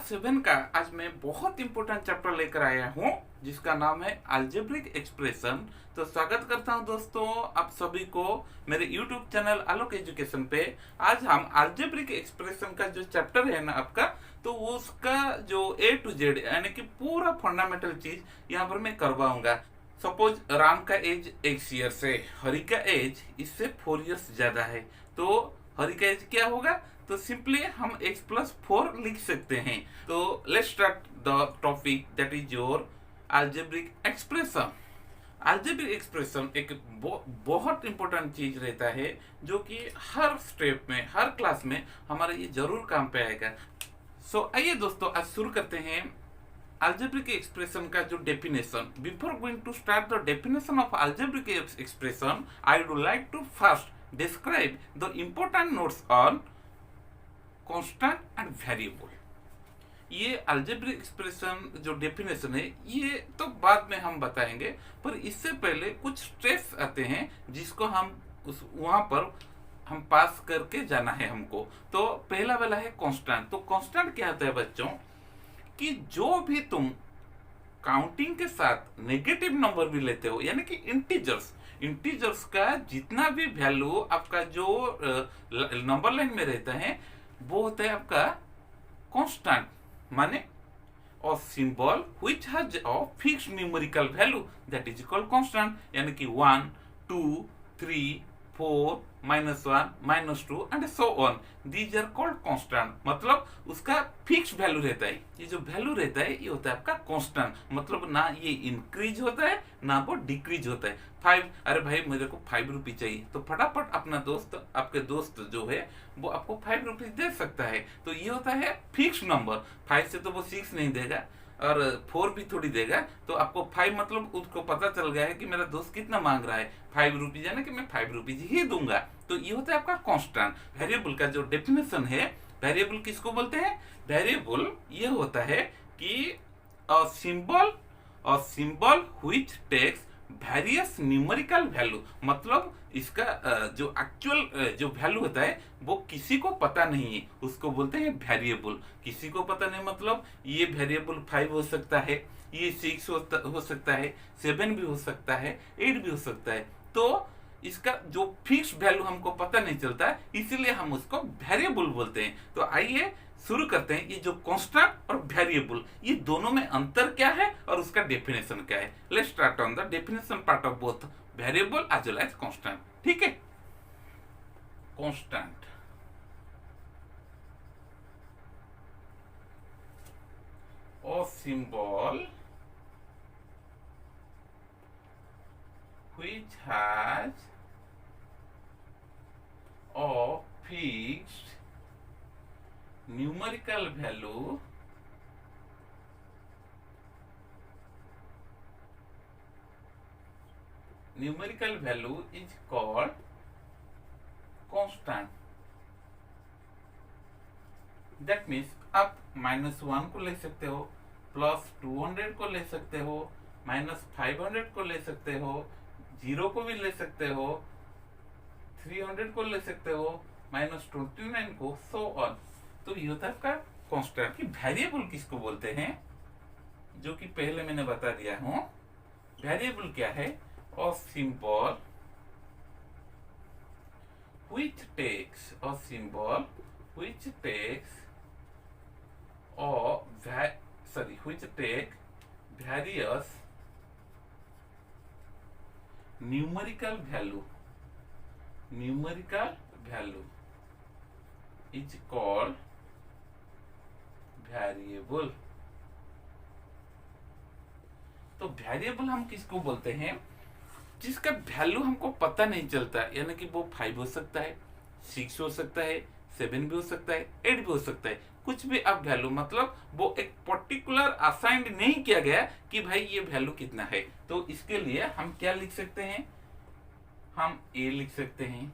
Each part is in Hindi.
क्लास 7 का आज मैं बहुत इंपॉर्टेंट चैप्टर लेकर आया हूँ जिसका नाम है अलजेब्रिक एक्सप्रेशन। तो स्वागत करता हूँ दोस्तों आप सभी को मेरे YouTube चैनल आलोक एजुकेशन पे। आज हम अलजेब्रिक एक्सप्रेशन का जो चैप्टर है ना आपका, तो उसका जो A to Z यानी कि पूरा फंडामेंटल चीज यहाँ पर मैं करवाऊंगा। सपोज राम का एज X ईयर्स है, हरि का एज इससे 4 ईयर्स ज्यादा है, तो हरि का एज क्या होगा, तो सिंपली हम x+4 लिख सकते हैं। तो let's start the topic that is your algebraic expression. Algebraic expression एक बहुत इंपॉर्टेंट चीज रहता है जो कि हर स्टेप में हर क्लास में हमारे ये जरूर काम पे आएगा। सो आइए दोस्तों आज शुरू करते हैं अलजेब्रिक एक्सप्रेशन का जो definition. Before going to start the definition of algebraic expression I would like to first describe the important notes on constant and variable. ये अलजेब्रिक एक्सप्रेशन जो डेफिनेशन है ये तो बाद में हम बताएंगे, पर इससे पहले कुछ स्टेप्स आते हैं जिसको हम वहां पर हम पास करके जाना है हमको। तो पहला वाला है कांस्टेंट। तो कांस्टेंट क्या होता है बच्चों, कि जो भी तुम काउंटिंग के साथ नेगेटिव नंबर भी लेते हो, यानी कि इंटीजर्स का जितना भी वैल्यू आपका जो नंबर लाइन में रहता है वो होता है आपका कांस्टेंट, माने और symbol which has a fixed numerical value that is equal constant, यानी कि 1 2 3 4 -1 -2 and so on, these are called constant. मतलब उसका फिक्स वैल्यू रहता है। ये जो वैल्यू रहता है ये होता है आपका कांस्टेंट, मतलब ना ये इंक्रीज होता है ना वो डिक्रीज होता है। 5, अरे भाई मेरे को 5 रुपये चाहिए, तो फटाफट अपना दोस्त आपके दोस्त जो है वो आपको 5 रुपीज दे सकता है। तो ये होता है फिक्स नंबर। 5 से तो वो 6 नहीं देगा और 4 भी थोड़ी देगा। तो आपको 5 मतलब उसको पता चल गया है कि मेरा दोस्त कितना मांग रहा है, 5 रुपीज, यानी कि मैं 5 रुपीज ही दूंगा। तो ये होता है आपका कांस्टेंट। वेरिएबल का जो डेफिनेशन है, वेरिएबल किसको बोलते हैं, वेरिएबल ये होता है कि a symbol which takes various numerical value. मतलब इसका जो एक्चुअल जो वैल्यू होता है वो किसी को पता नहीं है, उसको बोलते हैं वेरिएबल। किसी को पता नहीं मतलब ये वेरिएबल 5 हो सकता है, ये 6 हो सकता है, 7 भी हो सकता है, 8 भी हो सकता है। तो इसका जो फिक्स वैल्यू हमको पता नहीं चलता है, इसीलिए हम उसको वेरिएबल बोलते हैं। तो आइए शुरू करते हैं। ये जो कांस्टेंट और वेरिएबल ये दोनों में अंतर क्या है और उसका डेफिनेशन क्या है। Let's start on the definition part of both variable as well as constant. ठीक है, कांस्टेंट और symbol which has a fixed numerical value is called constant. That means आप -1 को ले सकते हो, +200 को ले सकते हो, -500 को ले सकते हो, 0 को भी ले सकते हो, 300 को ले सकते हो, -29 को, सो ऑन। तो ये होता है आपका कांस्टेंट। की वेरिएबल किसको बोलते हैं, जो कि पहले मैंने बता दिया हूं। वेरिएबल क्या है, और symbol which takes various numerical value is called variable। तो वेरिएबल हम किसको बोलते हैं, जिसका वैल्यू हमको पता नहीं चलता, यानी कि वो 5 हो सकता है, 6 हो सकता है, 7 भी हो सकता है, 8 भी हो सकता है, कुछ भी अब वैल्यू, मतलब वो एक पर्टिकुलर असाइंड नहीं किया गया कि भाई ये वैल्यू कितना है। तो इसके लिए हम क्या लिख सकते हैं, हम A लिख सकते हैं,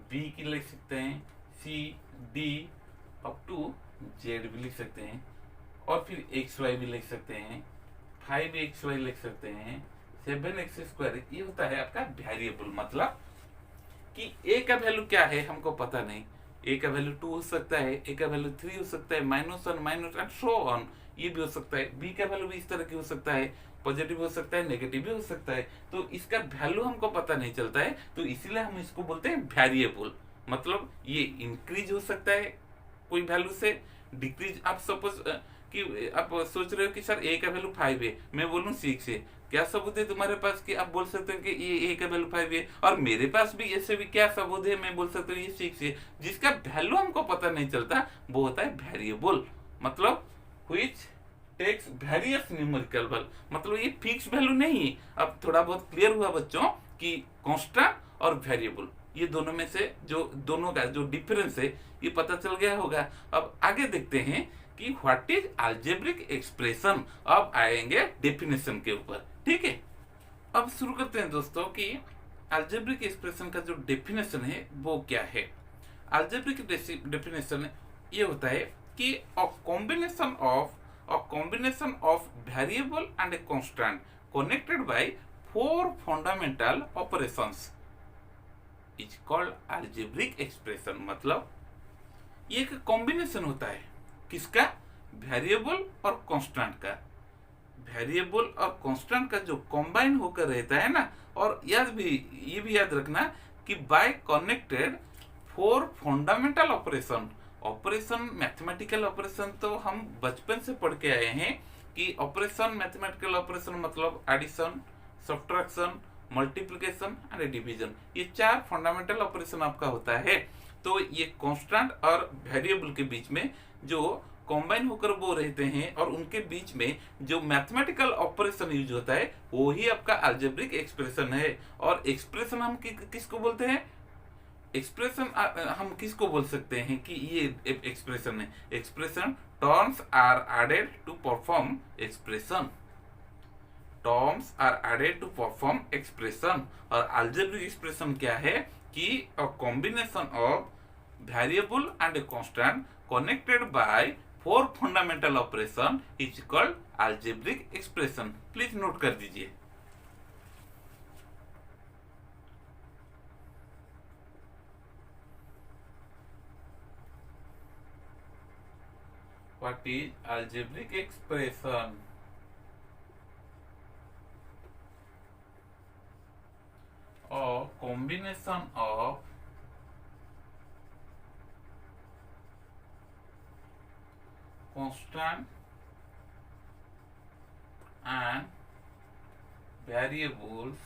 B की लिख सकते हैं, C D up to Z भी लिख सकते हैं, और फिर XY भी लिख सकते हैं, 5XY लिख सकते हैं, 7x²। ये होता है आपका वेरिएबल। मतलब कि A का वैल्यू क्या है हमको पता नहीं, ए का वैल्यू 2 हो सकता है, ए का वैल्यू 3 हो सकता है, -1 माइनस एंड सो ऑन, ये भी हो सकता है। बी का वैल्यू भी इस तरह की हो सकता है, पॉजिटिव हो सकता है, नेगेटिव भी हो सकता है। तो इसका वैल्यू हमको पता नहीं चलता है, तो इसीलिए हम इसको बोलते हैं वेरिएबल। मतलब ये इंक्रीज हो सकता है कोई वैल्यू से, डिक्रीज। आप सपोज कि आप सोच रहे हो कि सर ए का वैल्यू 5 है, मैं बोलूँ 6 है, क्या सबूत है तुम्हारे पास कि आप बोल सकते हो कि ये ए का वैल्यू 5 है? और मेरे पास भी ऐसे भी क्या सबूत है, मैं बोल सकता हूँ ये 6 है। जिसका वैल्यू हमको पता नहीं चलता वो होता है वेरिएबल। मतलब which takes various numerical value, मतलब ये फिक्स वैल्यू नहीं है। अब थोड़ा बहुत क्लियर हुआ बच्चों कि कांस्टेंट और वेरिएबल ये दोनों में से जो दोनों का जो डिफरेंस है ये पता चल गया होगा। अब आगे देखते हैं कि व्हाट इज अलजेब्रिक एक्सप्रेशन। अब आएंगे डेफिनेशन के ऊपर, ठीक है। अब शुरू करते हैं दोस्तों कि अलजेब्रिक एक्सप्रेशन का जो डेफिनेशन है वो क्या है। अलजेब्रिक डेफिनेशन ये होता है कि अ combination of variable and a constant connected by 4 fundamental operations is called algebraic expression। मतलब ये एक कॉम्बिनेशन होता है किसका, वेरिएबल और कांस्टेंट का। वेरिएबल और कांस्टेंट का जो कंबाइन होकर रहता है ना, और ये भी याद रखना कि by connected 4 fundamental operation. Operation, mathematical operation तो हम बचपन से पढ़ के आए हैं कि ऑपरेशन, मैथमेटिकल ऑपरेशन मतलब addition, subtraction, multiplication and division, ये 4 फंडामेंटल ऑपरेशन आपका होता है। तो ये कांस्टेंट और वेरिएबल के बीच में जो कॉम्बाइन होकर वो रहते हैं और उनके बीच में जो मैथमेटिकल ऑपरेशन यूज होता है वो ही आपका अलजेब्रिक एक्सप्रेशन है। और एक्सप्रेशन हम किसको बोलते हैं, एक्सप्रेशन हम किसको बोल सकते हैं कि ये एक्सप्रेशन है। Expression terms are added to perform expression, terms are added to perform expression. और अलजेब्रिक एक्सप्रेशन क्या है कि a combination of variable and a constant connected by 4 fundamental operation is called algebraic expression। Please note कर दीजिए। What is algebraic expression? A combination of constant and variables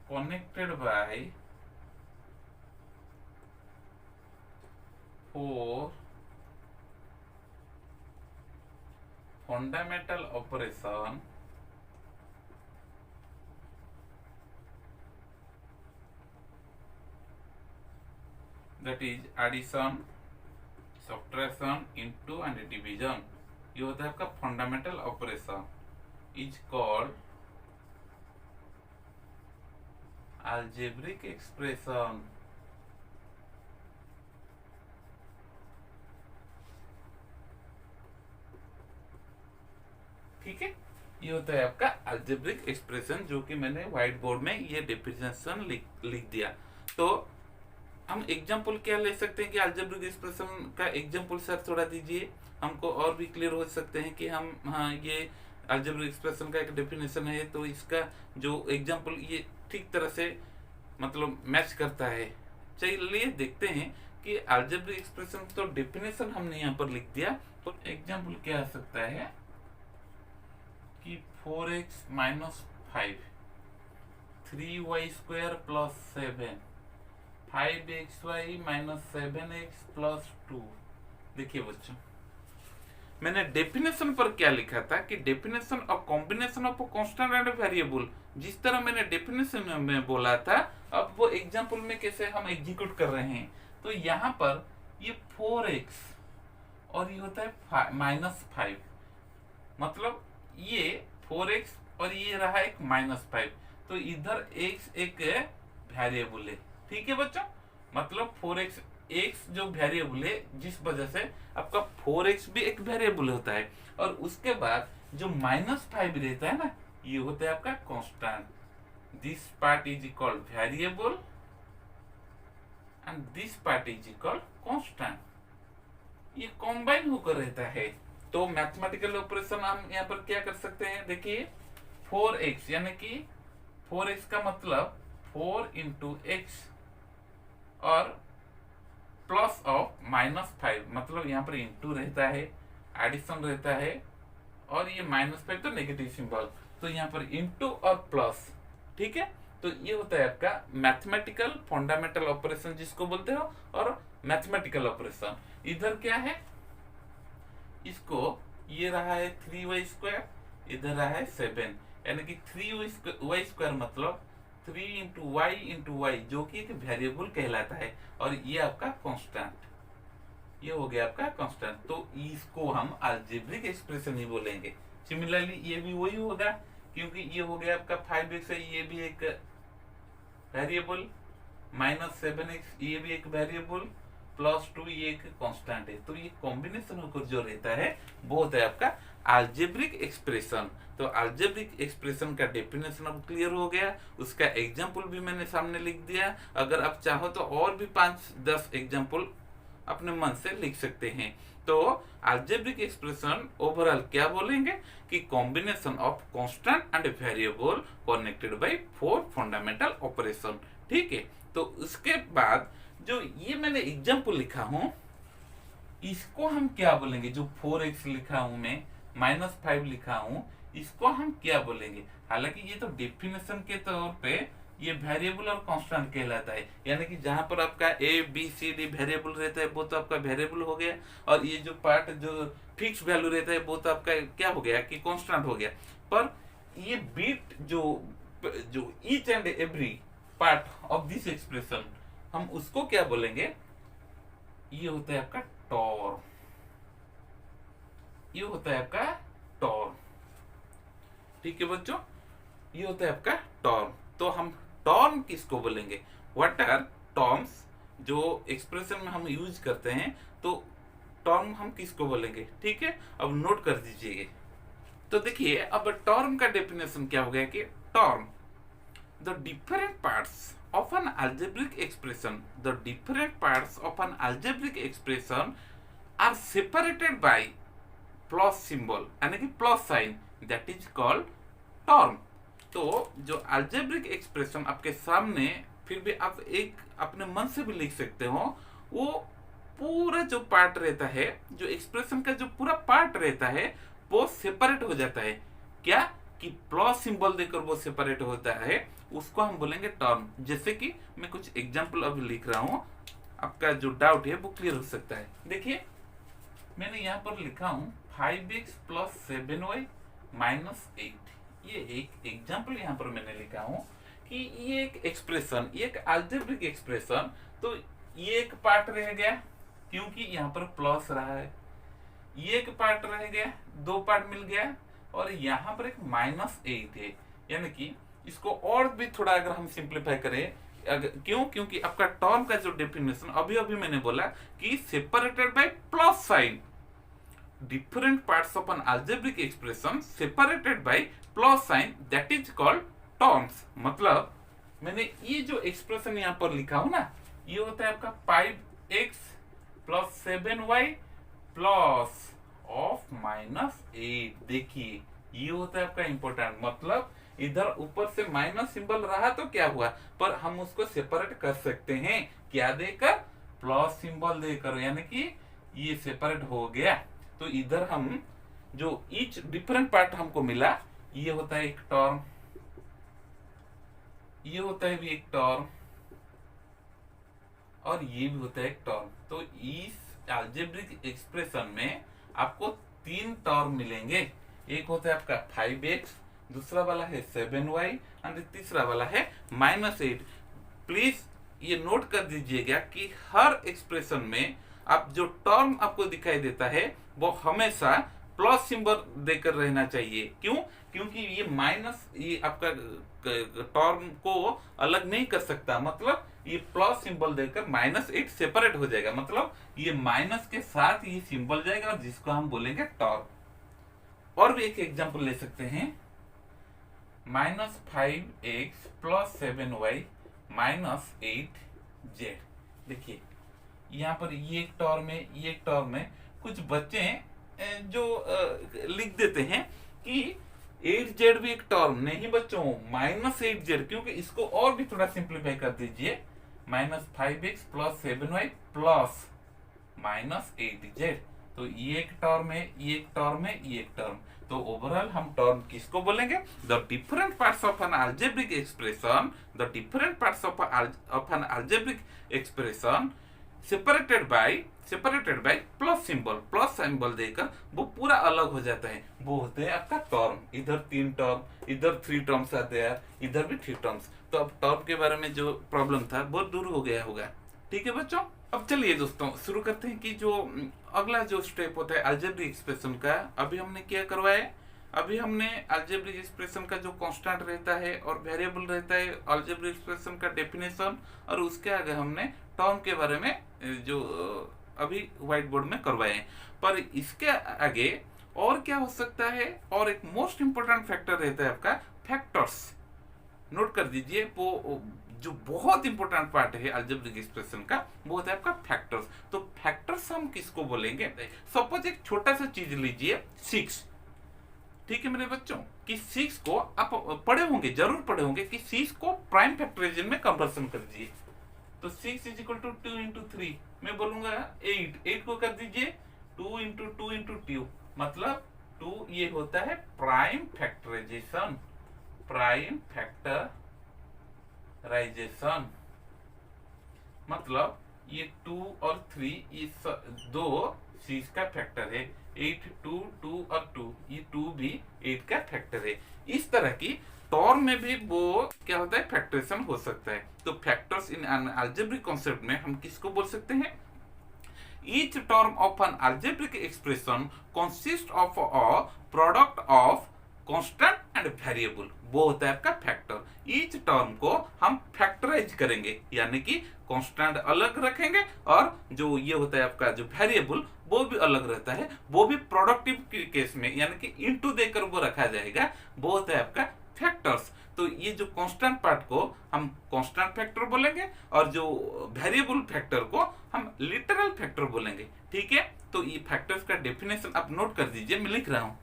connected by 4 fundamental operation that is addition, subtraction, into and division. ये होता है आपका fundamental operation, is called algebraic expression. ठीक है, ये होता है आपका अलजेब्रिक एक्सप्रेशन, जो कि मैंने व्हाइट बोर्ड में ये डेफिनेशन लिख दिया। तो हम एग्जाम्पल क्या ले सकते हैं कि अलजेब्रिक एक्सप्रेशन का एग्जाम्पल सर थोड़ा दीजिए, हमको और भी क्लियर हो सकते हैं कि हम, हाँ, ये अलजेब्रिक एक्सप्रेशन का एक डेफिनेशन है तो इसका जो एग्जाम्पल ये ठीक तरह से मतलब मैच करता है। चलिए देखते हैं कि अलजेब्रिक एक्सप्रेशन तो डेफिनेशन हमने यहाँ पर लिख दिया, तो एग्जाम्पल क्या आ सकता है कि 4x minus 5, 3y² plus 7, 5xy minus 7x plus 2। देखिए बच्चों, मैंने डेफिनेशन पर क्या लिखा था कि definition of combination of constant and variable, जिस तरह मैंने डेफिनेशन में बोला था अब वो एग्जांपल में कैसे हम एग्जीक्यूट कर रहे हैं। तो यहाँ पर ये 4x और ये होता है -5, मतलब ये 4x और ये रहा एक -5, तो इधर x एक वेरिएबल है। ठीक है बच्चों, मतलब 4x जो वेरिएबल है, जिस वजह से आपका 4x भी एक वेरिएबल होता है, और उसके बाद जो -5 रहता है ना, ये होता है आपका constant. This part is called variable and this part is equal constant, ये कॉम्बाइन होकर रहता है। तो मैथमेटिकल ऑपरेशन हम यहाँ पर क्या कर सकते हैं, देखिए 4x यानी कि 4x का मतलब 4 इंटू एक्स और प्लस ऑफ -5, मतलब यहाँ पर इंटू रहता है, एडिशन रहता है, और ये -5 तो नेगेटिव सिंबल, तो यहाँ पर इंटू और प्लस, ठीक है। तो ये होता है आपका मैथमेटिकल फंडामेंटल ऑपरेशन जिसको बोलते हो, और मैथमेटिकल ऑपरेशन। इधर क्या है, इसको ये रहा है 3y², इधर रहा है 7, यानी कि 3y² मतलब 3 इंटू वाई जो कि एक वेरिएबल कहलाता है, और ये आपका कांस्टेंट, ये हो गया आपका कांस्टेंट। तो इसको हम अलजेब्रिक एक्सप्रेशन ही बोलेंगे। सिमिलरली ये भी वही होगा, क्योंकि ये हो गया आपका 5x है, ये भी एक वेरिएबल, -7x ये भी एक वेरिएबल, +2 ये एक कांस्टेंट है। तो ये कॉम्बिनेशन होकर जो रहता है वो होता है आपका अलजेब्रिक एक्सप्रेशन। तो अलजेब्रिक एक्सप्रेशन का डेफिनेशन अब क्लियर हो गया, उसका एग्जांपल भी मैंने सामने लिख दिया। अगर आप चाहो तो और भी 5-10 एग्जांपल अपने मन से लिख सकते हैं। तो अलजेब्रिक एक्सप्रेशन ओवरऑल क्या बोलेंगे कि combination of constant and variable connected by 4 fundamental operation, ठीक है। तो उसके बाद जो ये मैंने एग्जांपल लिखा हूं, इसको हम क्या बोलेंगे, जो 4x लिखा हूं मैं, -5 लिखा हूं, इसको हम क्या बोलेंगे। हालांकि ये तो डेफिनेशन के तौर पे ये वेरिएबल और कांस्टेंट कहलाता है, यानी कि जहां पर आपका ABCD वेरिएबल रहता है वो तो आपका वेरिएबल हो गया, और ये जो पार्ट जो फिक्स वैल्यू रहता है वो तो आपका क्या हो गया कि कांस्टेंट हो गया। पर ये बीट जो each and every part of this expression, हम उसको क्या बोलेंगे, ये होता है आपका टॉर्म, ये होता है आपका टॉर्म, ठीक है बच्चों, ये होता है आपका टॉर्म। तो हम टॉर्म किसको बोलेंगे, व्हाट आर टर्म्स, जो एक्सप्रेशन में हम यूज करते हैं, तो टर्म हम किसको बोलेंगे, ठीक है। अब नोट कर दीजिए। तो देखिए अब टर्म का डेफिनेशन क्या हो गया कि term, the different parts of an algebraic expression, the different parts of an algebraic expression are separated by plus symbol, यानी कि plus sign, that is called term। तो जो algebraic expression आपके सामने, फिर भी आप एक अपने मन से भी लिख सकते हो, वो पूरा जो पार्ट रहता है, जो एक्सप्रेशन का जो पूरा पार्ट रहता है वो सेपरेट हो जाता है, क्या कि प्लस सिंबल देकर वो सेपरेट होता है, उसको हम बोलेंगे टर्म। जैसे कि मैं कुछ एग्जांपल अभी लिख रहा हूं, आपका जो डाउट है वो क्लियर हो सकता है। देखिए मैंने यहाँ पर लिखा हूं 5x + 7y - 8, ये एक एग्जांपल यहाँ पर मैंने लिखा हूं कि ये एक एक्सप्रेशन, ये एक अलजेब्रिक एक्सप्रेशन। तो ये एक पार्ट रह गया क्योंकि यहाँ पर प्लस रहा है, ये एक पार्ट रह गया, 2 पार्ट मिल गया, और यहाँ पर एक -8 है, यानी कि इसको और भी थोड़ा अगर हम सिंप्लीफाई करें, क्यों, क्योंकि आपका टर्म का जो डेफिनेशन अभी मैंने बोला कि separated by plus sign, different parts of N algebraic expression separated by plus sign, that is called terms. मतलब मैंने ये जो एक्सप्रेशन यहाँ पर लिखा हूं ना, ये होता है आपका 5x + 7y प्लस ऑफ -8। देखिए ये होता है आपका इंपॉर्टेंट, मतलब इधर ऊपर से माइनस सिंबल रहा तो क्या हुआ, पर हम उसको सेपरेट कर सकते हैं, क्या देकर, प्लस सिंबल देकर, यानी कि ये सेपरेट हो गया। तो इधर हम जो ईच डिफरेंट पार्ट हमको मिला, ये होता है एक टर्म, ये होता है भी एक टर्म, और ये भी होता है एक टर्म। तो इस अलजेब्रिक एक्सप्रेशन में आपको 3 टर्म मिलेंगे, एक होता है आपका 5x, दूसरा वाला है 7y और तीसरा वाला है -8। प्लीज ये नोट कर दीजिएगा कि हर एक्सप्रेशन में आप जो टर्म आपको दिखाई देता है वो हमेशा प्लस सिंबल देकर रहना चाहिए। क्यों, क्योंकि ये आपका टर्म को अलग नहीं कर सकता, मतलब ये प्लस सिंबल देकर -8 सेपरेट हो जाएगा, मतलब ये माइनस के साथ ये सिंबल जाएगा, जिसको हम बोलेंगे टर्म। और भी एक एग्जांपल ले सकते हैं, -5x + 7y - 8z। देखिए यहाँ पर ये एक टर्म है, ये एक टर्म है। कुछ बच्चे जो लिख देते हैं कि 8z भी एक टर्म नहीं बच्चों, -8z, क्योंकि इसको और भी थोड़ा सिंप्लीफाई कर दीजिए, -5x + 7y प्लस -8z। तो ये एक टर्म है, ये एक टर्म है, ये एक टर्म। तो ओवरऑल हम टर्म किसको बोलेंगे? The different parts of N algebraic expression, the different parts of N algebraic expression separated by plus symbol देकर वो पूरा अलग हो जाता है, वो होते हैं आपका टर्म। इधर 3 टर्म, इधर 3 टर्म्स आते हैं, इधर भी 3 टर्म्स। तो अब टर्म के बारे में जो प्रॉब्लम था वो दूर हो गया होगा। ठीक है बच्चों, अब चलिए दोस्तों शुरू करते हैं कि जो अगला जो स्टेप होता है अलजेब्रिक एक्सप्रेशन का। अभी हमने क्या करवाया है? अभी हमने अलजेब्रिक एक्सप्रेशन का जो कांस्टेंट रहता है और वेरिएबल रहता है, अलजेब्रिक एक्सप्रेशन का डेफिनेशन, और उसके आगे हमने टर्म के बारे में जो अभी व्हाइट बोर्ड में करवाए हैं। पर इसके आगे और क्या हो सकता है? और एक मोस्ट इंपोर्टेंट फैक्टर रहता है आपका फैक्टर्स। नोट कर दीजिए, वो जो बहुत इंपॉर्टेंट पार्ट है अलजेब्रिक एक्सप्रेशन का, वो होता है आपका फैक्टर्स। तो फैक्टर्स हम किसको बोलेंगे? सपोज एक छोटा सा चीज लीजिए 6। ठीक है मेरे बच्चों, कि 6 को आप पढ़े होंगे, जरूर पढ़े होंगे कि 6 को प्राइम फैक्टराइजेशन में कन्वर्सन कर दीजिए। तो 6 = 2 × 3, मैं बोलूंगा 8 को कर दीजिए 2 × 2 × 2, मतलब 2 ये होता है प्राइम फैक्टराइजेशन, मतलब ये 2 और 3 ये दो 6 का फैक्टर है। 8 2 और 2, ये 2 भी 8 का फैक्टर है। इस तरह की टर्म में भी वो क्या होता है? फैक्टरेशन हो सकता है। तो factors in an algebraic concept में हम किसको बोल सकते हैं? Each term of an algebraic expression consists of a product of constant and variable, वो होता है आपका फैक्टर। ईच टर्म को हम फैक्टराइज करेंगे, यानी कि कांस्टेंट अलग रखेंगे, और जो ये होता है आपका जो वेरिएबल वो भी अलग रहता है, वो भी प्रोडक्टिव के केस में यानी कि इनटू देकर वो रखा जाएगा, वो होता है आपका फैक्टर्स। तो ये जो कांस्टेंट पार्ट को हम कांस्टेंट फैक्टर बोलेंगे, और जो वेरिएबल फैक्टर को हम लिटरल फैक्टर बोलेंगे। ठीक है, तो ये फैक्टर्स का डेफिनेशन आप नोट कर दीजिए, मैं लिख रहा हूं।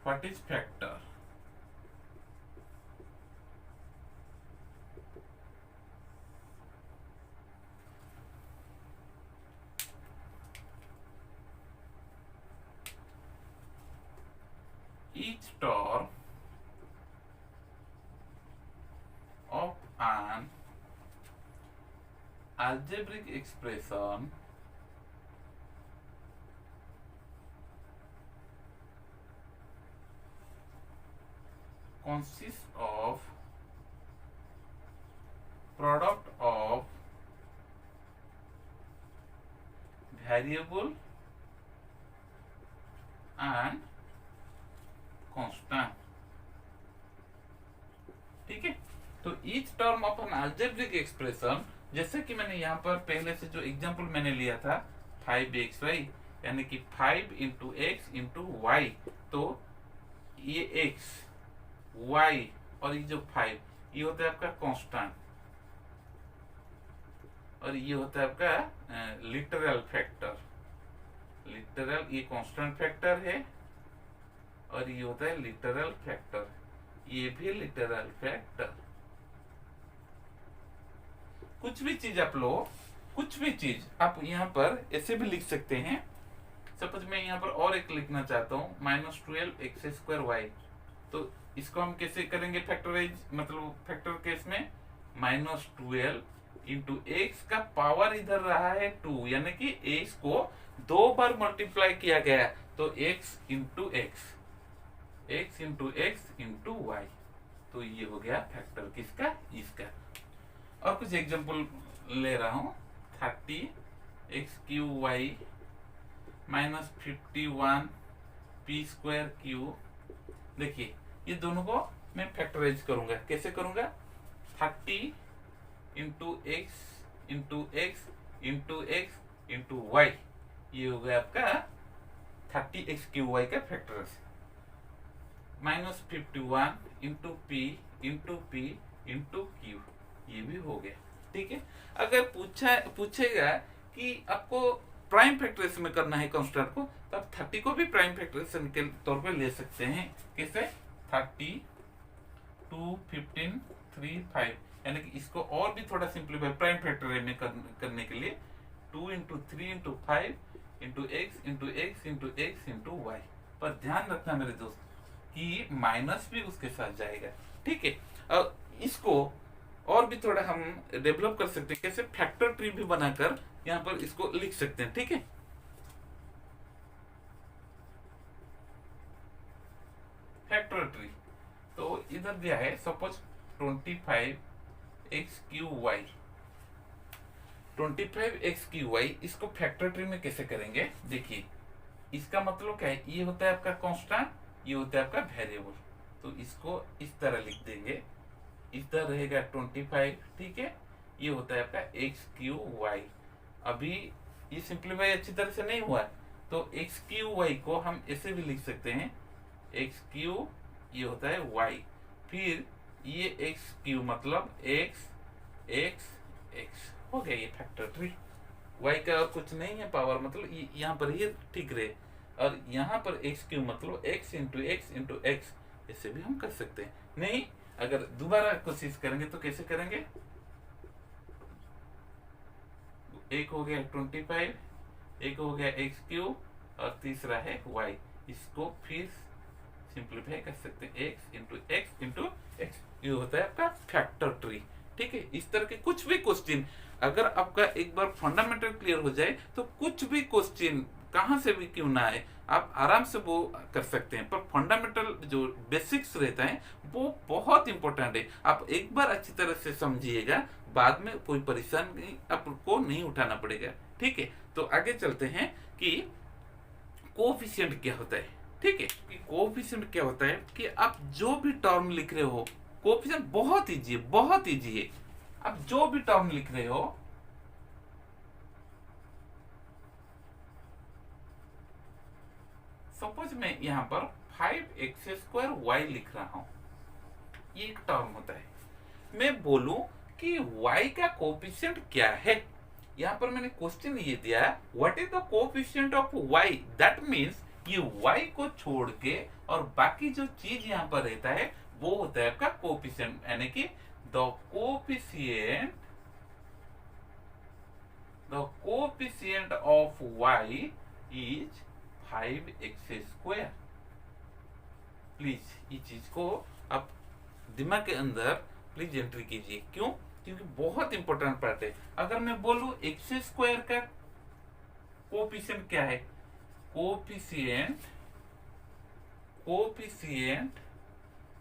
What is factor? each term of an algebraic expression consists of product of variable and constant। ठीक है, तो each term of N algebraic expression, जैसे कि मैंने यहाँ पर पहले से जो एग्जांपल मैंने लिया था 5xy, यानी कि 5 × x × y, तो ये x y और ये जो 5 ये होता है आपका कांस्टेंट, और ये होता है आपका लिटरल फैक्टर। लिटरल ये कांस्टेंट फैक्टर है, और ये होता है लिटरल फैक्टर, ये भी लिटरल फैक्टर। कुछ भी चीज आप लो, कुछ भी चीज आप यहाँ पर ऐसे भी लिख सकते हैं। सपोज मैं यहाँ पर और एक लिखना चाहता हूँ -12x²y, तो इसको हम कैसे करेंगे फैक्टराइज? मतलब फैक्टर केस में -12 × x का पावर इधर रहा है 2, यानी कि x को 2 बार मल्टीप्लाई किया गया, तो x × x × y, तो ये हो गया फैक्टर किसका? इसका। और कुछ एग्जांपल ले रहा हूं, 30x³ -51 p²q। देखिए ये दोनों को मैं फैक्टराइज करूंगा, कैसे करूंगा? 30 × x × x × y, ये हो गया आपका 30x³ का फैक्टर्स। -51 × p × p × q, ये भी हो गया। ठीक है। अगर पूछेगा कि आपको प्राइम फैक्टराइजेशन में करना है कांस्टेंट को, तो आप 30 को भी प्राइम फैक्टराइजेशन के तौर पे ले सकते हैं। कैसे? 30, 2, 15, 3, 5, यानी कि इसको और भी थोड़ा सिंप्लीफाई प्राइम फैक्टराइजेशन में करने के लिए 2 into 3 into 5 into x into x into x into y. पर ध्यान रखना मेरे दोस्त कि माइनस भी उसके साथ जाएगा, ठीक है। और इसको और भी थोड़ा हम डेवलप कर सकते हैं। कैसे? फैक्टर ट्री भी बनाकर यहाँ पर इसको लिख सकते हैं, ठीक है। फैक्टर ट्री तो इधर दिया है, सपोज 25x3y, 25x3y, इसको फैक्टर ट्री में कैसे करेंगे? देखिए, इसका मतलब क्या है? ये होता है आपका कांस्टेंट, ये होता है आपका वेरिएबल। तो इसको इस तरह लिख देंगे, इधर रहेगा 25, ठीक है। ये होता है आपका x3y। अभी ये सिंप्लीफाई अच्छी तरह से नहीं हुआ, तो x3y को हम ऐसे भी लिख सकते हैं, x3, ये होता है y, फिर ये x3 मतलब x x x हो गया। ये फैक्टर ट्री y का और कुछ नहीं है पावर, मतलब यहाँ पर ये ठीक रहे। और यहाँ पर x3 मतलब x into x into x, ऐसे भी हम कर सकते हैं। नहीं, अगर दोबारा कोशिश करेंगे तो कैसे करेंगे? एक हो गया 25, एक हो गया x3 और तीसरा है y। इसको फिर सिंप्लीफाई कर सकते हैं, x into x into x. ये होता है आपका फैक्टर ट्री, ठीक है। इस तरह के कुछ भी क्वेश्चन अगर आपका एक बार फंडामेंटल क्लियर हो जाए तो कुछ भी क्वेश्चन कहां से भी क्यों ना आए, आप आराम से वो कर सकते हैं। पर फंडामेंटल जो बेसिक्स रहता है वो बहुत इंपॉर्टेंट है। आप एक बार अच्छी तरह से समझिएगा, बाद में कोई परेशानी आपको नहीं उठाना पड़ेगा, ठीक है। तो आगे चलते हैं कि कोएफिशिएंट क्या होता है, ठीक है। कि कोएफिशिएंट क्या होता है कि आप जो भी टर्म लिख रहे हो, कोएफिशिएंट बहुत इजी है, बहुत इजी है। आप जो भी टर्म लिख रहे हो, सपोज मैं यहां पर 5x² y लिख रहा हूं, ये एक टर्म होता है। मैं बोलूं कि y का कोएफिशिएंट क्या है, यहां पर मैंने क्वेश्चन ये दिया, what is the coefficient of y, that means ये y को छोड़ के और बाकी जो चीज यहां पर रहता है वो होता है आपका कोएफिशिएंट, यानी कि the coefficient of y is 5x²। Please ये चीज को आप दिमाग के अंदर प्लीज एंट्री कीजिए। क्यों? क्योंकि बहुत इंपॉर्टेंट पार्ट है। अगर मैं बोलूं x² का कोएफिशिएंट क्या है, कोएफिशिएंट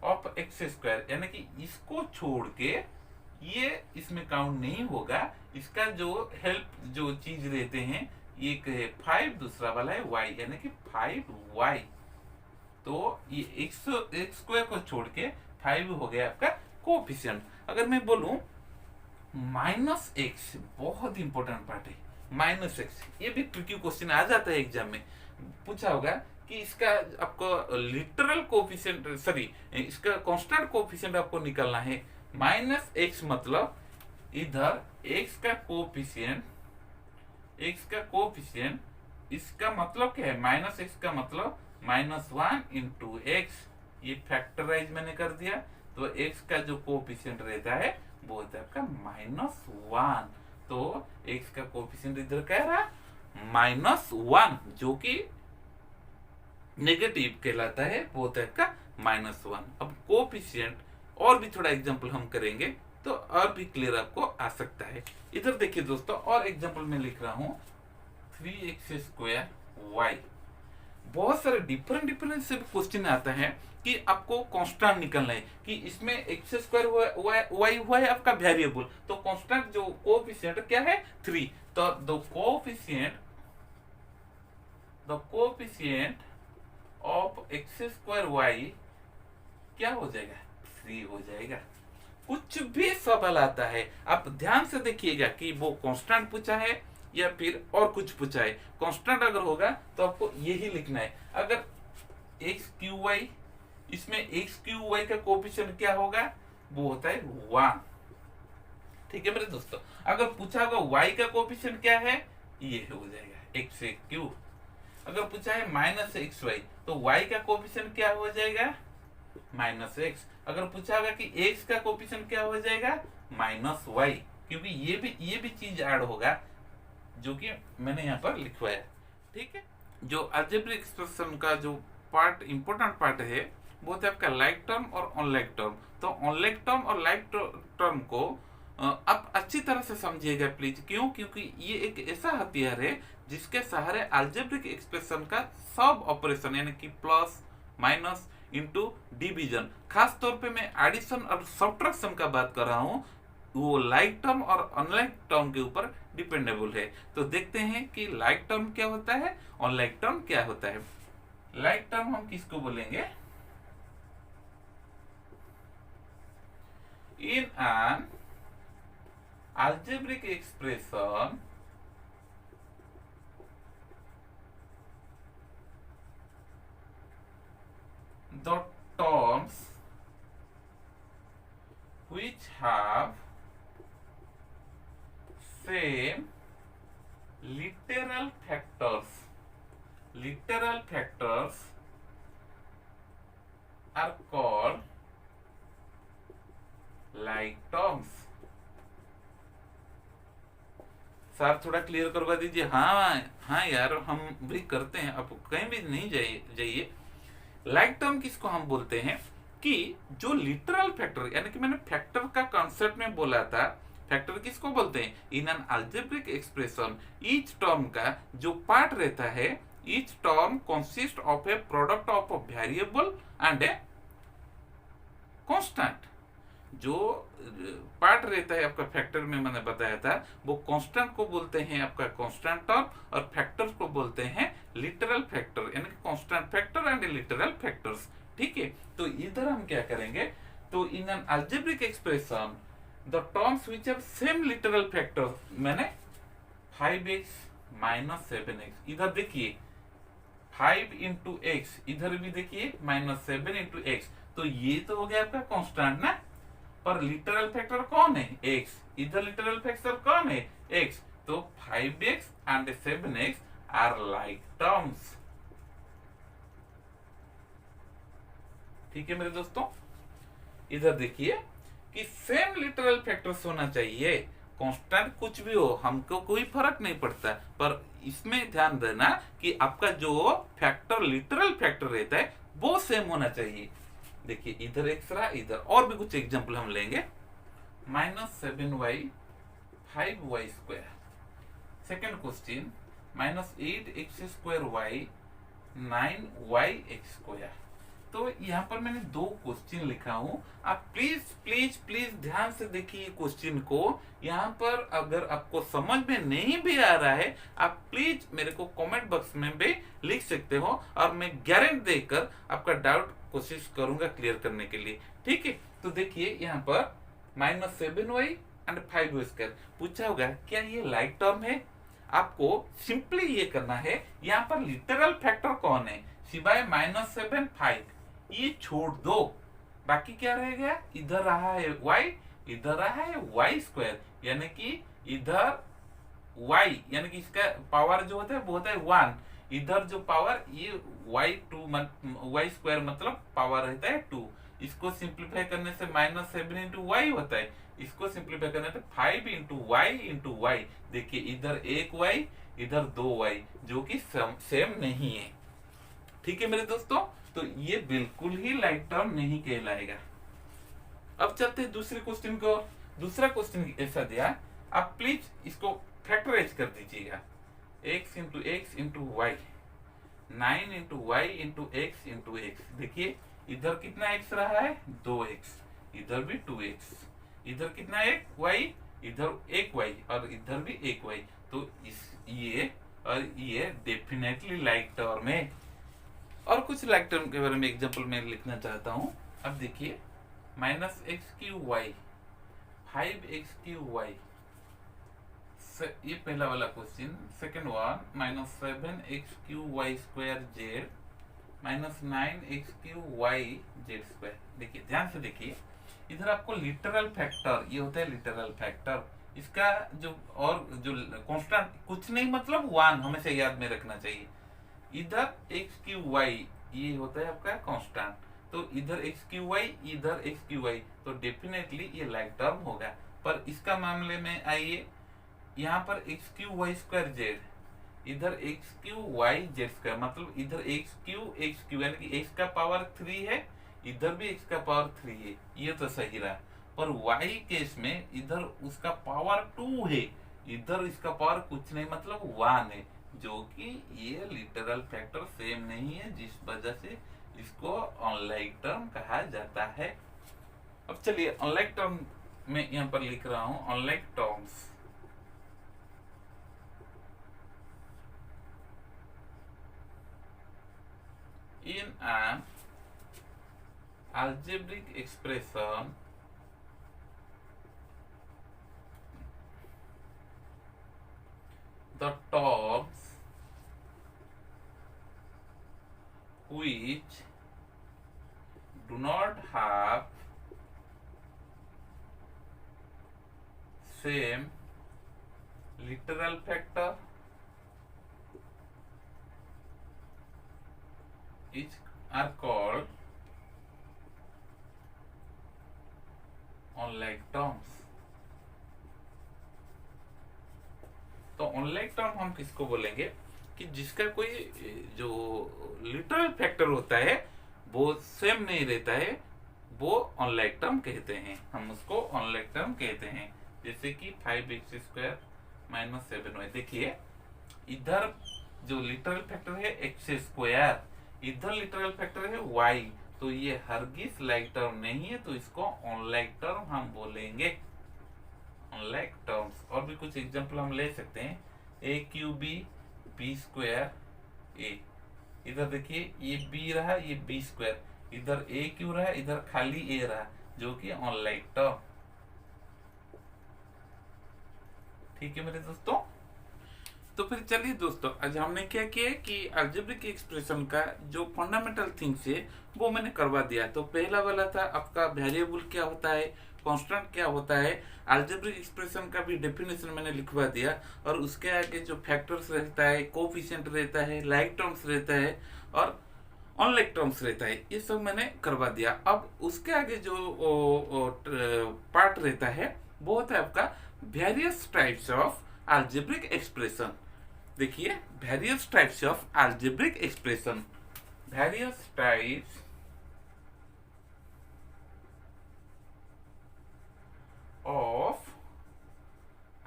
ऑफ x², यानी कि इसको छोड़ के ये इसमें काउंट नहीं होगा। इसका जो हेल्प जो चीज रहते हैं, एक है 5, दूसरा वाला है y, यानी कि 5y। तो ये x² को छोड़ के 5 हो गया आपका कोएफिशिएंट। अगर मैं बोलूं -x, बहुत इंपॉर्टेंट पार्ट है, -x, ये भी ट्रिकी क्वेश्चन आ जाता है एग्जाम में, पूछा होगा कि इसका आपको लिटरल कोएफिशिएंट, सॉरी इसका कांस्टेंट कोएफिशिएंट आपको निकालना है। -x मतलब इधर x का कोएफिशिएंट, इसका मतलब क्या है? -x का मतलब -1 इंटू एक्स, ये फैक्टराइज मैंने कर दिया, तो x का जो कोएफिशिएंट रहता है वो होता है आपका -1। तो x का कोएफिशिएंट इधर कह रहा -1, जो कि नेगेटिव कहलाता है, वो होता है आपका -1। अब कोएफिशिएंट और भी थोड़ा एग्जांपल हम करेंगे तो और भी क्लियर आपको आ सकता है। इधर देखिए दोस्तों, और एग्जांपल मैं लिख रहा हूं 3x² बहुत सारे डिफरेंट से क्वेश्चन आता है कि आपको कांस्टेंट निकालना है कि इसमें x² y हुआ है आपका वेरिएबल, तो कांस्टेंट जो कोएफिशिएंट क्या है? 3। तो the coefficient of x² y क्या हो जाएगा? 3 हो जाएगा। कुछ भी सवाल आता है, आप ध्यान से देखिएगा कि वो कांस्टेंट पूछा है या फिर और कुछ पूछा है। कांस्टेंट अगर होगा तो आपको यही लिखना है। अगर x3y, इसमें x3y का कोएफिशिएंट क्या होगा? वो होता है 1, ठीक है मेरे दोस्तों। अगर पूछा होगा y का कोफिशिएंट क्या है, ये हो जाएगा एक्स क्यूब। अगर पूछा है माइनस एक्स वाई तो y का कोफिशिएंट क्या हो जाएगा, माइनस एक्स। अगर पूछा होगा कि x का कोफिशिएंट क्या हो जाएगा, माइनस वाई, क्योंकि ये भी चीज ऐड होगा जो कि मैंने यहाँ पर लिखवाया। ठीक है, जो अलजेब्रिक एक्सप्रेशन का जो पार्ट इंपॉर्टेंट पार्ट है वो है आपका लाइक टर्म और अनलाइक टर्म। तो अनलाइक टर्म और लाइक टर्म को आप अच्छी तरह से समझिएगा प्लीज। क्यों? क्योंकि ये एक ऐसा हथियार है जिसके सहारे अलजेब्रिक एक्सप्रेशन का सब ऑपरेशन यानी कि प्लस माइनस इंटू डिवीजन, खास तौर पे मैं एडिशन और सब्ट्रैक्शन का बात कर रहा हूँ, वो लाइक टर्म और अनलाइक टर्म के ऊपर डिपेंडेबल है। तो देखते हैं कि लाइक टर्म क्या होता है, अनलाइक टर्म क्या होता है। लाइक टर्म हम किसको बोलेंगे, in an algebraic expression the terms which have same literal factors are called like terms। Sir थोड़ा क्लियर करवा दीजिए। हाँ यार हम भी करते हैं, आप कहीं भी नहीं जाइए। लाइक टर्म किसको हम बोलते हैं कि जो लिटरल फैक्टर, यानी कि मैंने फैक्टर का कॉन्सेप्ट में बोला था, फैक्टर किसको बोलते हैं, in an algebraic expression each term का जो पार्ट रहता है, each term consist of A product of a variable and a constant. जो पार्ट रहता है आपका फैक्टर में मैंने बताया था, वो कांस्टेंट को बोलते हैं आपका कांस्टेंट टर्म, और फैक्टर्स को बोलते हैं लिटरल फैक्टर, यानी कि constant factor and literal factors. ठीक है, तो इधर हम क्या करेंगे, तो in an algebraic expression the terms which have same literal factor, मैंने 5x माइनस 7x, इधर देखिए 5 इंटू एक्स, इधर भी देखिए माइनस 7 इंटू एक्स, तो ये तो हो गया आपका कांस्टेंट ना, पर लिटरल फैक्टर कौन है, x, इधर लिटरल फैक्टर कौन है, x, तो 5x and 7x are like terms. ठीक है मेरे दोस्तों, इधर देखिए कि सेम लिटरल फैक्टर्स होना चाहिए, कांस्टेंट कुछ भी हो हमको कोई फर्क नहीं पड़ता, पर इसमें ध्यान देना कि आपका जो फैक्टर लिटरल फैक्टर रहता है वो सेम होना चाहिए। देखिए इधर एक्स रहा, इधर और भी कुछ एग्जांपल हम लेंगे, minus 7y 5y square. Second question minus 8x square y 9y x square. तो यहाँ पर मैंने दो क्वेश्चन लिखा हूँ, आप प्लीज प्लीज प्लीज ध्यान से देखिए क्वेश्चन को। यहाँ पर अगर आपको समझ में नहीं भी आ रहा है, आप प्लीज मेरे को कमेंट बॉक्स में भी लिख सकते हो, और मैं गारंटी देकर आपका डाउट कोशिश करूंगा क्लियर करने के लिए। ठीक है, तो देखिए यहाँ पर minus 7y and 5y square पूछा होगा, क्या ये लाइक टर्म है? आपको सिंपली ये करना है, यहाँ पर लिटरल फैक्टर कौन है, सिवाय माइनस 7 5, ये छोड़ दो, बाकी क्या रह गया, इधर रहा है y, इधर रहा है y स्क्वायर, यानी कि इधर y, यानी कि इसका पावर जो होता है वो होता है 1, इधर जो पावर ये y स्क्वायर मतलब पावर रहता है 2। इसको सिंप्लीफाई करने से माइनस 7 इंटू वाई होता है, इसको सिंप्लीफाई करने से 5 इंटू वाई। देखिए इधर एक y, इधर 2y, जो कि सेम नहीं है। ठीक है मेरे दोस्तों, तो ये बिल्कुल ही लाइक टर्म नहीं कहलाएगा। अब चलते हैं दूसरे क्वेश्चन को। दूसरा क्वेश्चन ऐसा दिया, आप प्लीज इसको फैक्टराइज कर दीजिएगा, x into x into y, 9 into y into x into x. देखिए इधर कितना x रहा है, 2x, इधर भी 2x, इधर कितना एक y, इधर एक y, और इधर भी एक y। तो ये डेफिनेटली लाइक टर्म है। और कुछ लाइक टर्म के बारे में एग्जांपल मैं लिखना चाहता हूं। अब देखिए minus x Q y, 5x q y, ये पहला वाला question. Second one minus 7x q Y square z minus 9x q Y Z square. देखिए ध्यान से देखिए, इधर आपको लिटरल फैक्टर, ये होता है लिटरल फैक्टर। इसका जो और जो कांस्टेंट कुछ नहीं मतलब 1 हमेशा याद में रखना चाहिए। इधर एक्स क्यू वाई ये होता है आपका कांस्टेंट, तो इधर एक्स क्यू वाई इधर एक्स क्यू वाई, तो डेफिनेटली ये लाइक टर्म होगा। पर इसका मामले में आइए, यहाँ पर X Q Y square Z, इधर X Q Y Z square, मतलब इधर एक्स क्यू यानी कि एक्स का पावर 3 है, इधर भी एक्स का पावर 3 है, ये तो सही रहा। पर वाई केस में इधर उसका पावर 2 है, इधर इसका पावर कुछ नहीं मतलब 1 है, जो कि ये लिटरल फैक्टर सेम नहीं है, जिस वजह से इसको अनलाइक टर्म कहा जाता है। अब चलिए अनलाइक टर्म में यहाँ पर लिख रहा हूं, unlike terms. In an algebraic expression, the terms which do not have same literal factor are called unlike terms। तो अनलाइक टर्म हम किसको बोलेंगे कि जिसका कोई जो लिटरल फैक्टर होता है वो सेम नहीं रहता है, वो अनलाइक टर्म कहते हैं, हम उसको अनलाइक टर्म कहते हैं। जैसे कि 5x² - 7y, देखिए इधर जो लिटरल फैक्टर है x², इधर लिटरल फैक्टर है y, तो ये हरगिज लाइक टर्म नहीं है, तो इसको अनलाइक टर्म हम बोलेंगे, अनलाइक टर्म्स। और भी कुछ एग्जांपल हम ले सकते हैं, a³ b² a, इधर देखिए ये b रहा, ये b², इधर a³ रहा, इधर खाली a रहा, जो कि अनलाइक टर्म। ठीक है मेरे दोस्तों, तो फिर चलिए दोस्तों, आज हमने क्या किया कि अलजेब्रिक एक्सप्रेशन का जो फंडामेंटल थिंग्स है वो मैंने करवा दिया। तो पहला वाला था आपका वेरिएबल क्या होता है, कांस्टेंट क्या होता है, अलजेब्रिक एक्सप्रेशन का भी डेफिनेशन मैंने लिखवा दिया, और उसके आगे जो फैक्टर्स रहता है, कोफिशिएंट रहता है, लाइक टर्म्स रहता है और अनलाइक टर्म्स रहता है, ये सब मैंने करवा दिया। अब उसके आगे जो पार्ट रहता है वो होता है आपका various types of algebraic expression. देखिए various types of algebraic expression, various types of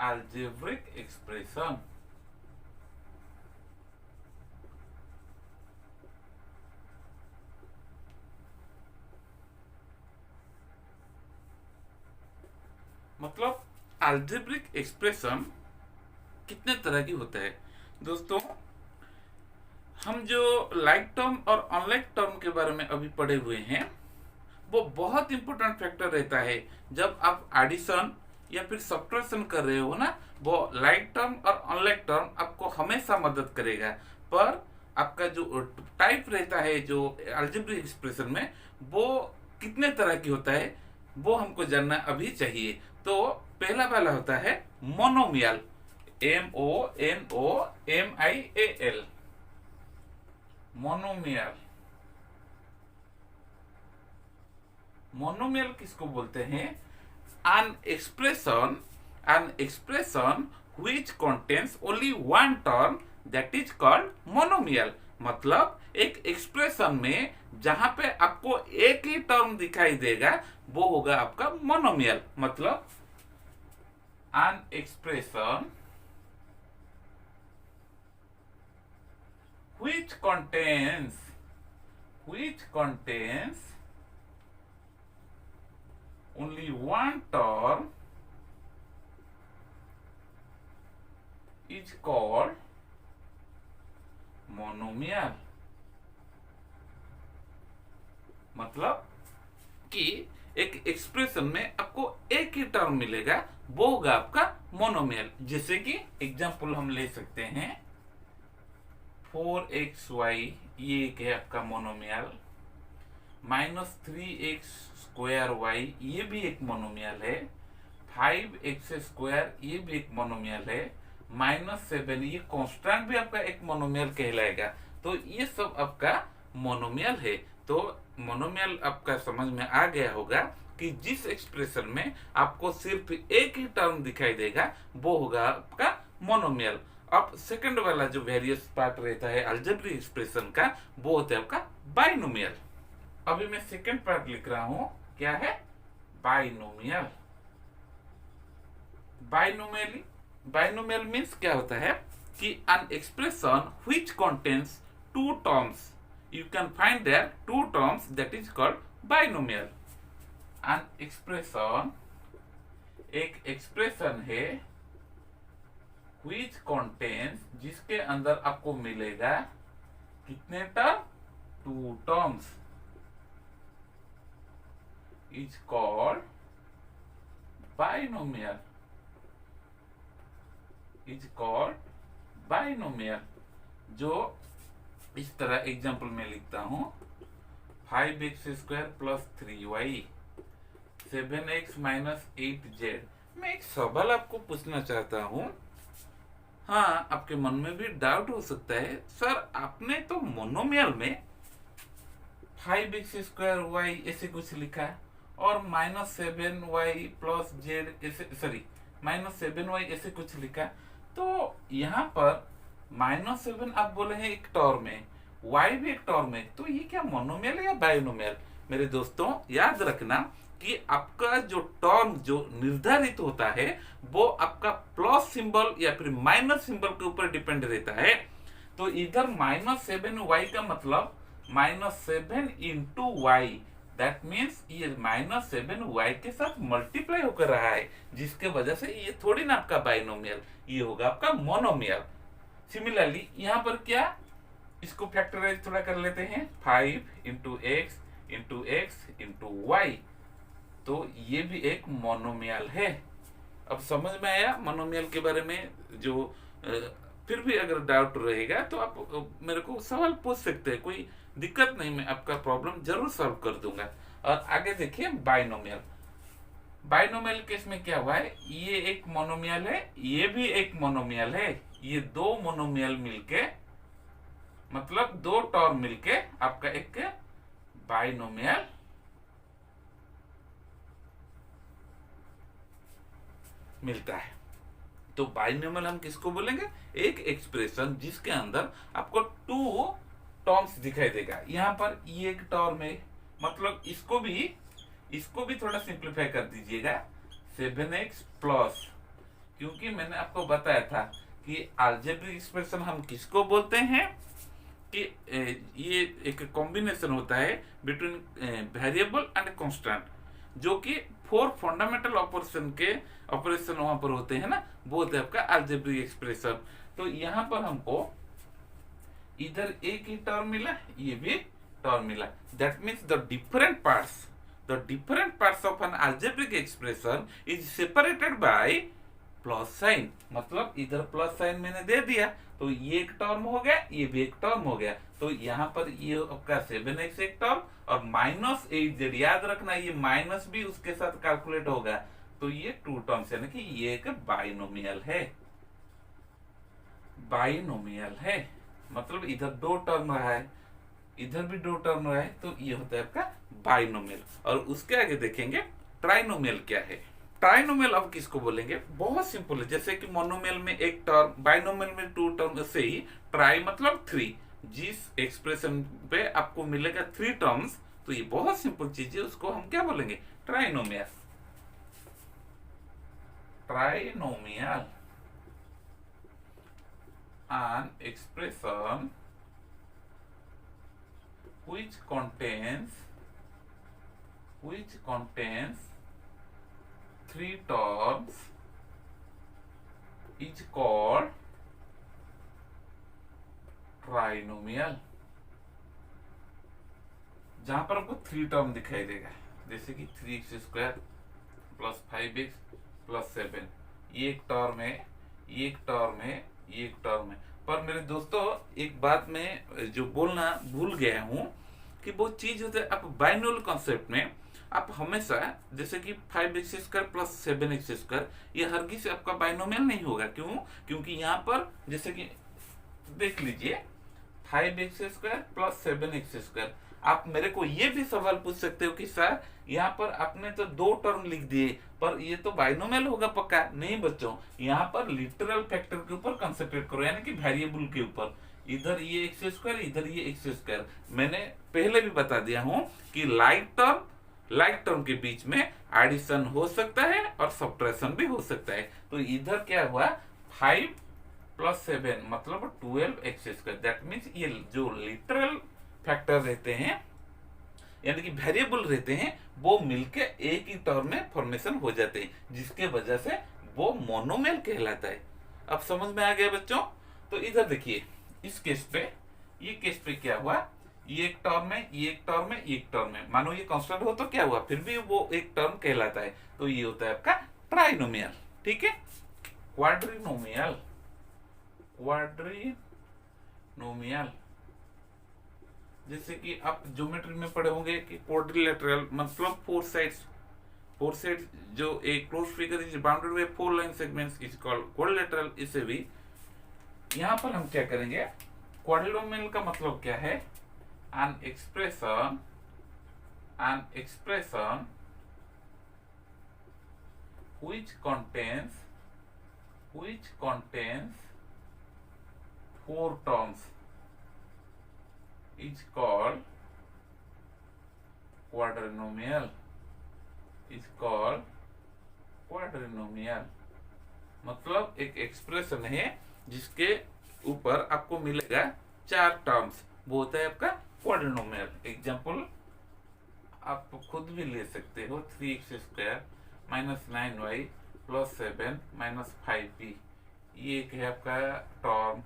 algebraic expression. मतलब अलजेब्रिक एक्सप्रेशन कितने तरह की होता है दोस्तों। हम जो लाइक टर्म और अनलाइक टर्म के बारे में अभी पढ़े हुए हैं, वो बहुत इंपॉर्टेंट फैक्टर रहता है जब आप एडिशन या फिर सब्ट्रैक्शन कर रहे हो ना, वो लाइक टर्म और अनलाइक टर्म आपको हमेशा मदद करेगा। पर आपका जो टाइप रहता है जो अलजेब्रिक एक्सप्रेशन में, वो कितने तरह की होता है वो हमको जानना अभी चाहिए। तो पहला वाला होता है मोनोमियल, MONOMIAL, मोनोमियल। मोनोमियल किसको बोलते हैं, an expression which contains only one term that is called monomial। मतलब एक एक्सप्रेशन में जहां पे आपको एक ही टर्म दिखाई देगा वो होगा आपका मोनोमियल। मतलब an expression which contains only one term is called monomial। मतलब कि एक एक्सप्रेशन में आपको एक ही टर्म मिलेगा, वो होगा आपका मोनोमियल। जैसे कि एग्जांपल हम ले सकते हैं 4xy, ये एक है आपका मोनोमियल। -3x² ये भी एक मोनोमियल है, 5x² ये भी एक मोनोमियल है, -7 ये कांस्टेंट भी आपका एक मोनोमियल कहलाएगा। तो ये सब आपका मोनोमियल है। तो मोनोमियल आपका समझ में आ गया होगा कि जिस एक्सप्रेशन में आपको सिर्फ एक ही टर्म दिखाई देगा वो होगा आपका मोनोमियल। अब सेकंड वाला जो वेरियस पार्ट रहता है अलजेब्रिक एक्सप्रेशन का वो होता है आपका बाइनोमियल। अभी मैं सेकंड पार्ट लिख रहा हूं, क्या है? बाइनोमियल। बाइनोमियल मीन्स क्या होता है कि an expression which contains two terms, you can find there two terms, that is called binomial। an expression एक एक्सप्रेशन है which contains जिसके अंदर आपको मिलेगा कितने term? Two terms, is called binomial, is called binomial। जो इस तरह एग्जांपल में लिखता हूं, 5x² + 3y 7x - 8z। मैं एक सवाल आपको पूछना चाहता हूं, हाँ आपके मन में भी डाउट हो सकता है, सर आपने तो मोनोमियल में 5x² ऐसे कुछ लिखा और -7y + z ऐसे, सॉरी -7y ऐसे कुछ लिखा, तो यहाँ पर -7 आप बोले हैं एक टर्म है, y भी एक टर्म है, तो ये क्या मोनोमियल या बाइनोमियल? मेरे दोस्तों याद रखना कि आपका जो टर्म जो निर्धारित होता है वो आपका प्लस सिंबल या फिर माइनस सिंबल के ऊपर डिपेंड रहता है। तो इधर -7y का मतलब -7 × y, दैट मीन्स ये -7y के साथ मल्टीप्लाई होकर रहा है, जिसके वजह से ये थोड़ी ना आपका बाइनोमियल, ये होगा आपका मोनोमियल। सिमिलरली यहाँ पर क्या, इसको फैक्टराइज थोड़ा कर लेते हैं, 5 × x × x × y, तो ये भी एक मोनोमियल है। अब समझ में आया मोनोमियल के बारे में? जो फिर भी अगर डाउट रहेगा तो आप मेरे को सवाल पूछ सकते हैं, कोई दिक्कत नहीं, मैं आपका प्रॉब्लम जरूर सॉल्व कर दूंगा। और आगे देखिए बाइनोमियल। बाइनोमियल केस में क्या हुआ है, ये एक मोनोमियल है, ये भी एक मोनोमियल है, ये दो मोनोमियल मिलके मतलब दो टर्म मिलके आपका एक बाइनोमियल मिलता है। तो बाइनोमियल हम किसको बोलेंगे? एक एक्सप्रेशन जिसके अंदर आपको टू टर्म्स दिखाई देगा। यहाँ पर ये एक टर्म है, मतलब इसको भी थोड़ा सिंप्लीफाई कर दीजिएगा, 7x प्लस, क्योंकि मैंने आपको बताया था कि अलजेब्रिक एक्सप्रेशन हम किसको बोलते हैं कि ये एक कॉम्बिनेशन होता है बिटवीन वेरिएबल एंड कांस्टेंट, जो कि 4 फंडामेंटल ऑपरेशन वहां पर होते हैं ना, वो होता है आपका अलजेब्रिक एक्सप्रेशन। तो यहाँ पर हमको इधर एक ही टर्म मिला, ये भी टर्म मिला, that means the different parts of N algebraic expression is separated by plus sign. मतलब इधर प्लस साइन मैंने दे दिया तो ये एक टर्म हो गया, ये भी एक टर्म हो गया। तो यहाँ पर ये आपका 7x एक टर्म और -8z, याद रखना ये माइनस भी उसके साथ कैलकुलेट होगा, तो ये 2 टर्म्स, यानी कि ये एक बाइनोमियल है। मतलब इधर 2 टर्म रहा है, इधर भी 2 टर्म रहा है, तो ये होता है आपका बाइनोमियल। और उसके आगे देखेंगे ट्राइनोमियल क्या है। ट्राइनोमियल अब किसको बोलेंगे? बहुत सिंपल है, जैसे कि मोनोमियल में एक टर्म, बाइनोमियल में 2 टर्म, से ही ट्राई मतलब 3। जिस एक्सप्रेशन पे आपको मिलेगा 3 टर्म्स, तो ये बहुत सिंपल चीज है, उसको हम क्या बोलेंगे? Trinomial. an expression which contains 3 terms is called trinomial. जहां पर आपको 3 टर्म दिखाई देगा, जैसे कि 3x² + 5x + 7, ये एक टर्म है, ये एक टर्म है, ये एक टर्म है। पर मेरे दोस्तों एक बात मैं जो बोलना भूल गया हूं कि वो चीज होता है, आप बाइनोमियल कॉन्सेप्ट में आप हमेशा जैसे कि 5x² प्लस 7x², ये हरगिज से आपका बाइनोमियल नहीं होगा। क्यों? क्योंकि यहाँ पर जैसे कि देख लीजिए 5x² प्लस 7x²। आप मेरे को ये भी सवाल पूछ सकते हो कि सर यहाँ पर आपने तो 2 टर्म लिख दिए, पर ये तो बाइनोमियल होगा पक्का? नहीं बच्चों, यहाँ पर लिटरल फैक्टर के ऊपर कंसंट्रेट करो, यानी कि वेरिएबल के ऊपर। इधर ये x², इधर ये x²। मैंने पहले भी बता दिया हूं कि लाइक टर्म के बीच में एडिशन हो सकता है और सब्ट्रैक्शन भी हो सकता है। तो इधर क्या हुआ, 5 प्लस 7 मतलब 12x²। दैट मीन्स ये जो लिटरल फैक्टर रहते हैं यानी कि वेरिएबल रहते हैं, वो मिलके एक ही टर्म में फॉर्मेशन हो जाते हैं, जिसके वजह से वो मोनोमियल कहलाता है। अब समझ में आ गया बच्चों? तो इधर देखिए इस केस पे, ये केस पे क्या हुआ, ये एक टर्म है, ये एक टर्म है, ये एक टर्म है। मानो ये कांस्टेंट हो तो क्या हुआ, फिर भी वो एक टर्म कहलाता है। तो ये होता है आपका ट्राइनोमियल। ठीक है, क्वाड्रिनोमियल। जैसे कि आप ज्योमेट्री में पढ़े होंगे कि क्वाड्रिलेटरल मतलब फोर साइड्स जो एक close figure is bounded by 4 line segments is called quadrilateral. इसे भी यहां पर हम क्या करेंगे, क्वाड्रिनोमियल का मतलब क्या है, an expression which contains 4 terms is called quadrinomial. मतलब एक एक्सप्रेशन है जिसके ऊपर आपको मिलेगा 4 टर्म्स, वो होता है आपका क्वाड्रिनोमियल। एग्जाम्पल आप खुद भी ले सकते हो, 3x² minus 9y plus 7 minus 5p। ये एक है आपका टर्म,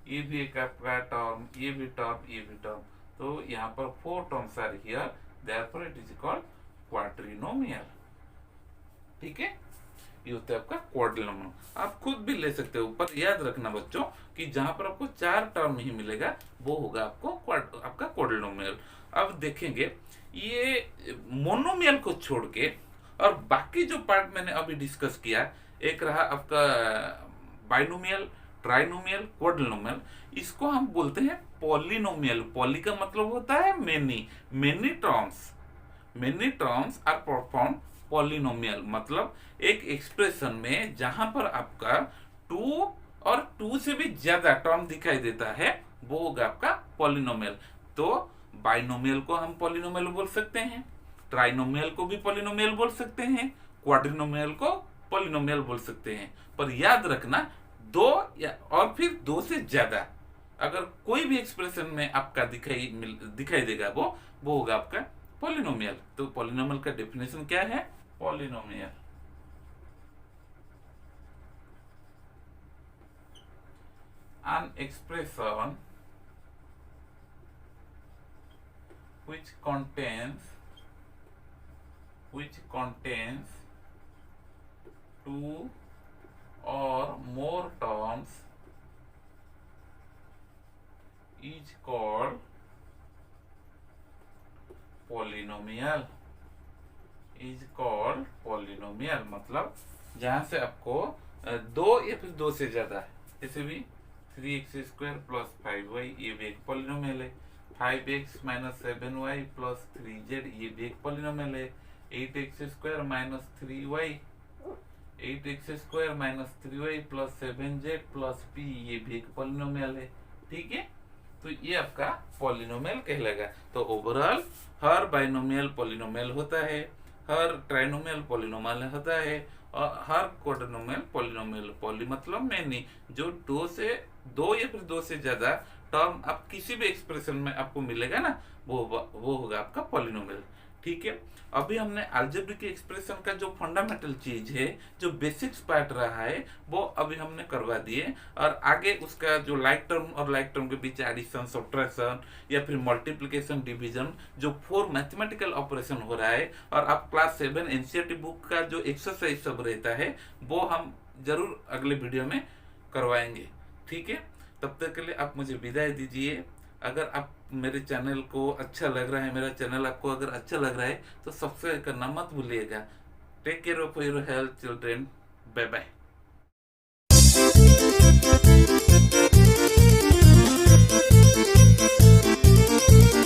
ये भी एक आपका टर्म, ये भी टर्म, ये भी टर्म। तो यहाँ पर 4 terms are here, therefore it is called quadrinomial. ठीक है, ये होता है आपका क्वाड्रिनोमियल। आप खुद भी ले सकते हो, पर याद रखना बच्चों कि जहां पर आपको 4 टर्म ही मिलेगा वो होगा आपका क्वाड्रिनोमियल। अब देखेंगे ये मोनोमियल को छोड़ के और बाकी जो पार्ट मैंने अभी डिस्कस किया, एक रहा आपका बाइनोमियल, ट्राइनोमियल, क्वाड्रिनोमियल, इसको हम बोलते हैं पॉलिनोमियल। पॉली का मतलब होता है many terms are perform polynomial. मतलब एक एक्सप्रेशन में जहां पर आपका 2 और 2 से भी ज्यादा टर्म दिखाई देता है वो होगा आपका पॉलिनोमियल। तो बाइनोमियल को हम पॉलिनोमियल बोल सकते हैं, ट्राइनोमियल को भी पॉलिनोमियल बोल सकते हैं, क्वाड्रिनोमियल को पॉलिनोमियल बोल सकते हैं। पर याद रखना 2 या और फिर 2 से ज्यादा अगर कोई भी एक्सप्रेशन में आपका दिखाई देगा वो होगा आपका पॉलिनोमियल। तो पॉलिनोमियल का डेफिनेशन क्या है, polynomial an expression which contains 2 or more terms is called polynomial। मतलब जहां से आपको 2 या फिर 2 से ज्यादा, जैसे भी 3x² प्लस 5y ये भी एक पॉलिनोमियल है, 5x minus 7y plus 3z ये भी एक पॉलिनोमियल है, 8x² minus 3y plus 7z plus p ये भी एक पॉलिनोमियल है। ठीक है, तो ये आपका पॉलिनोमियल कहलाएगा। तो ओवरऑल हर बाइनोमियल पॉलिनोमियल होता है, हर ट्राइनोमियल पॉलिनोमियल होता है और हर क्वाड्रिनोमियल पॉलिनोमियल। पॉली मतलब मैनी, जो 2 या फिर 2 से ज्यादा टर्म आप किसी भी एक्सप्रेशन में आपको मिलेगा ना वो होगा आपका पॉलिनोमियल। ठीक है, अभी हमने अलजेब्रिक एक्सप्रेशन का जो फंडामेंटल चीज है, जो बेसिक्स पार्ट रहा है, वो अभी हमने करवा दिए। और आगे उसका जो लाइक टर्म और लाइक टर्म के बीच एडिशन, सब्ट्रैक्शन या फिर मल्टीप्लिकेशन, डिवीजन, जो 4 मैथमेटिकल ऑपरेशन हो रहा है, और अब क्लास 7 एनसीईआरटी बुक का जो एक्सरसाइज सब रहता है वो हम जरूर अगले वीडियो में करवाएंगे। ठीक है, तब तक के लिए आप मुझे विदाई दीजिए। अगर आप मेरे चैनल को अच्छा लग रहा है, मेरा चैनल आपको अगर अच्छा लग रहा है तो सब्सक्राइब करना मत भूलिएगा। Take care of your health children. Bye bye.